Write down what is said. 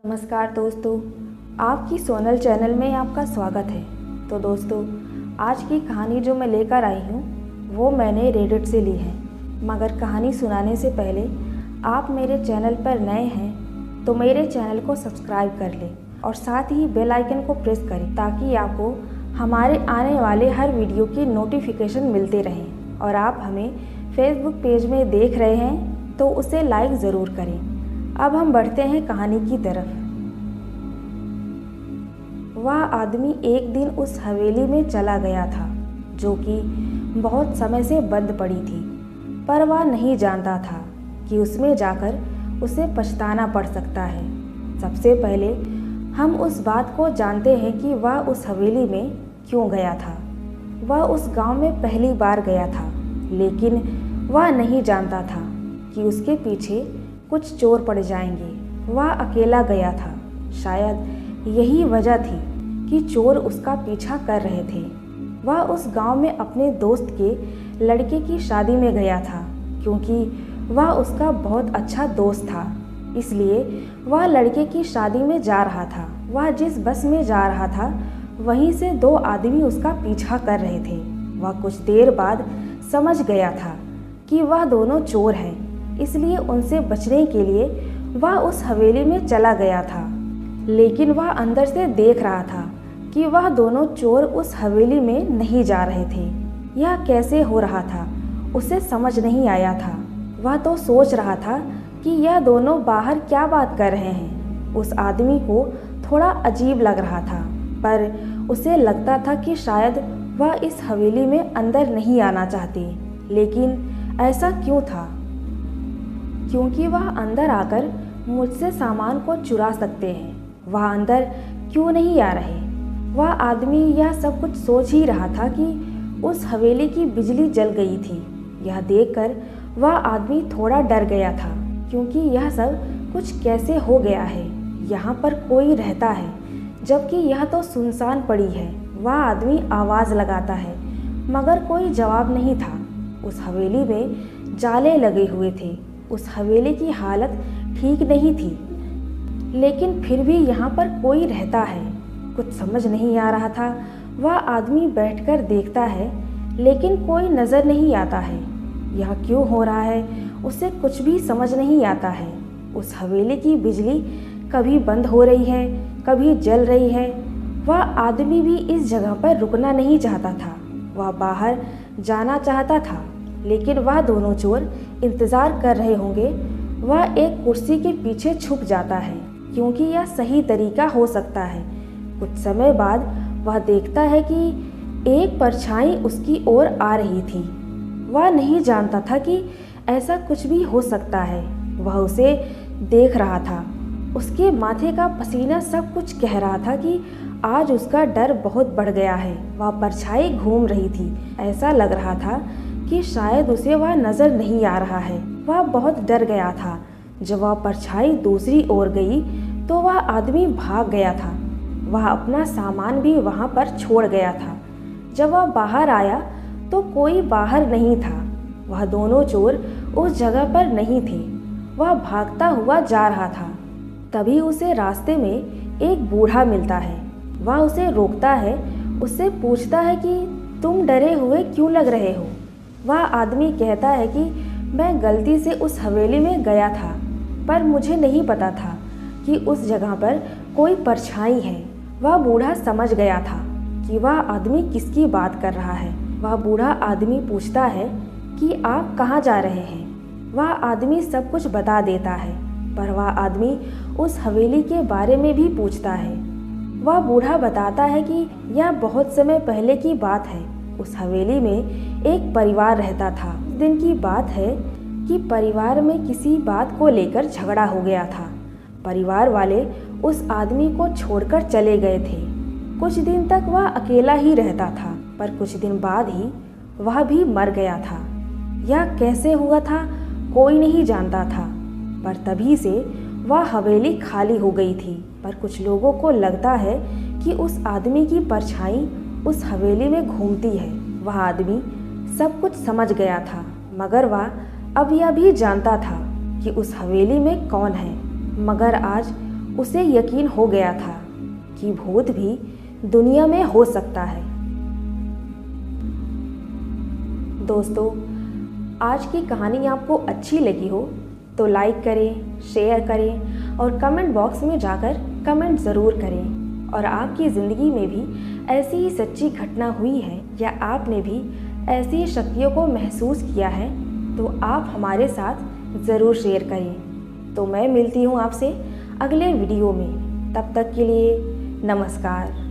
नमस्कार दोस्तों, आपकी सोनल चैनल में आपका स्वागत है। तो दोस्तों, आज की कहानी जो मैं लेकर आई हूँ वो मैंने रेडिट से ली है। मगर कहानी सुनाने से पहले आप मेरे चैनल पर नए हैं तो मेरे चैनल को सब्सक्राइब कर लें और साथ ही बेल आइकन को प्रेस करें ताकि आपको हमारे आने वाले हर वीडियो की नोटिफिकेशन मिलते रहें। और आप हमें फेसबुक पेज में देख रहे हैं तो उसे लाइक ज़रूर करें। अब हम बढ़ते हैं कहानी की तरफ। वह आदमी एक दिन उस हवेली में चला गया था जो कि बहुत समय से बंद पड़ी थी, पर वह नहीं जानता था कि उसमें जाकर उसे पछताना पड़ सकता है। सबसे पहले हम उस बात को जानते हैं कि वह उस हवेली में क्यों गया था। वह उस गांव में पहली बार गया था, लेकिन वह नहीं जानता था कि उसके पीछे कुछ चोर पड़ जाएंगे। वह अकेला गया था। शायद यही वजह थी कि चोर उसका पीछा कर रहे थे। वह उस गांव में अपने दोस्त के लड़के की शादी में गया था, क्योंकि वह उसका बहुत अच्छा दोस्त था। इसलिए वह लड़के की शादी में जा रहा था। वह जिस बस में जा रहा था वहीं से दो आदमी उसका पीछा कर रहे थे। वह कुछ देर बाद समझ गया था कि वह दोनों चोर हैं, इसलिए उनसे बचने के लिए वह उस हवेली में चला गया था। लेकिन वह अंदर से देख रहा था कि वह दोनों चोर उस हवेली में नहीं जा रहे थे। यह कैसे हो रहा था उसे समझ नहीं आया था। वह तो सोच रहा था कि यह दोनों बाहर क्या बात कर रहे हैं। उस आदमी को थोड़ा अजीब लग रहा था, पर उसे लगता था कि शायद वह इस हवेली में अंदर नहीं आना चाहती। लेकिन ऐसा क्यों था? क्योंकि वह अंदर आकर मुझसे सामान को चुरा सकते हैं। वह अंदर क्यों नहीं आ रहे? वह आदमी यह सब कुछ सोच ही रहा था कि उस हवेली की बिजली जल गई थी। यह देखकर वह आदमी थोड़ा डर गया था, क्योंकि यह सब कुछ कैसे हो गया है। यहाँ पर कोई रहता है जबकि यह तो सुनसान पड़ी है। वह आदमी आवाज़ लगाता है, मगर कोई जवाब नहीं था। उस हवेली में जाले लगे हुए थे। उस हवेली की हालत ठीक नहीं थी, लेकिन फिर भी यहाँ पर कोई रहता है। कुछ समझ नहीं आ रहा था। वह आदमी बैठकर देखता है, लेकिन कोई नज़र नहीं आता है। यह क्यों हो रहा है उसे कुछ भी समझ नहीं आता है। उस हवेली की बिजली कभी बंद हो रही है, कभी जल रही है। वह आदमी भी इस जगह पर रुकना नहीं चाहता था। वह बाहर जाना चाहता था, लेकिन वह दोनों चोर इंतज़ार कर रहे होंगे। वह एक कुर्सी के पीछे छुप जाता है, क्योंकि यह सही तरीका हो सकता है। कुछ समय बाद वह देखता है कि एक परछाई उसकी ओर आ रही थी। वह नहीं जानता था कि ऐसा कुछ भी हो सकता है। वह उसे देख रहा था। उसके माथे का पसीना सब कुछ कह रहा था कि आज उसका डर बहुत बढ़ गया है। वह परछाई घूम रही थी। ऐसा लग रहा था कि शायद उसे वह नज़र नहीं आ रहा है। वह बहुत डर गया था। जब वह परछाई दूसरी ओर गई तो वह आदमी भाग गया था। वह अपना सामान भी वहाँ पर छोड़ गया था। जब वह बाहर आया तो कोई बाहर नहीं था। वह दोनों चोर उस जगह पर नहीं थे। वह भागता हुआ जा रहा था। तभी उसे रास्ते में एक बूढ़ा मिलता है। वह उसे रोकता है, उससे पूछता है कि तुम डरे हुए क्यों लग रहे हो? वह आदमी कहता है कि मैं गलती से उस हवेली में गया था, पर मुझे नहीं पता था कि उस जगह पर कोई परछाई है। वह बूढ़ा समझ गया था कि वह आदमी किसकी बात कर रहा है। वह बूढ़ा आदमी पूछता है कि आप कहाँ जा रहे हैं? वह आदमी सब कुछ बता देता है, पर वह आदमी उस हवेली के बारे में भी पूछता है। वह बूढ़ा बताता है कि यह बहुत समय पहले की बात है। उस हवेली में एक परिवार रहता था। उस दिन की बात है कि परिवार में किसी बात को लेकर झगड़ा हो गया था। परिवार वाले उस आदमी को छोड़कर चले गए थे। कुछ दिन तक वह अकेला ही रहता था, पर कुछ दिन बाद ही वह भी मर गया था। यह कैसे हुआ था कोई नहीं जानता था, पर तभी से वह हवेली खाली हो गई थी। पर कुछ लोगों को लगता है कि उस आदमी की परछाई उस हवेली में घूमती है। वह आदमी सब कुछ समझ गया था, मगर वह अब यह भी जानता था कि उस हवेली में कौन है। मगर आज उसे यकीन हो गया था कि भूत भी दुनिया में हो सकता है। दोस्तों, आज की कहानी आपको अच्छी लगी हो तो लाइक करें, शेयर करें और कमेंट बॉक्स में जाकर कमेंट ज़रूर करें। और आपकी ज़िंदगी में भी ऐसी ही सच्ची घटना हुई है या आपने भी ऐसी शक्तियों को महसूस किया है तो आप हमारे साथ ज़रूर शेयर करें। तो मैं मिलती हूँ आपसे अगले वीडियो में। तब तक के लिए नमस्कार।